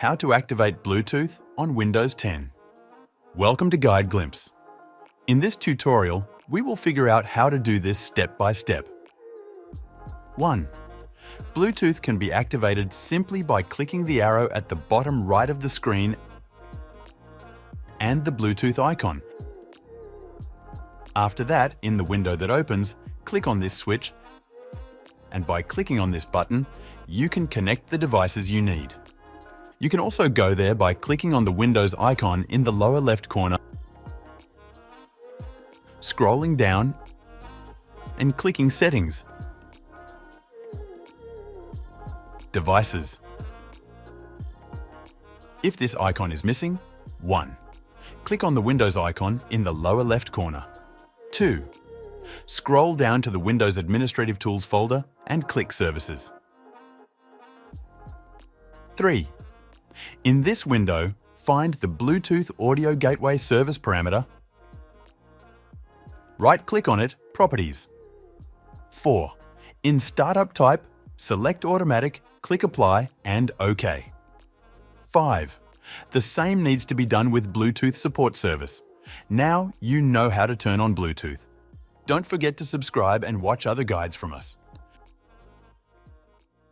How to activate Bluetooth on Windows 10. Welcome to Guide Glimpse. In this tutorial, we will figure out how to do this step by step. 1. Bluetooth can be activated simply by clicking the arrow at the bottom right of the screen and the Bluetooth icon. After that, in the window that opens, click on this switch, and by clicking on this button, you can connect the devices you need. You can also go there by clicking on the Windows icon in the lower left corner, scrolling down and clicking Settings. Devices. If this icon is missing, 1. Click on the Windows icon in the lower left corner. 2. Scroll down to the Windows Administrative Tools folder and click Services. 3. In this window, find the Bluetooth Audio Gateway Service parameter. Right-click on it, Properties. 4. In Startup Type, select Automatic, click Apply and OK. 5. The same needs to be done with Bluetooth Support Service. Now you know how to turn on Bluetooth. Don't forget to subscribe and watch other guides from us.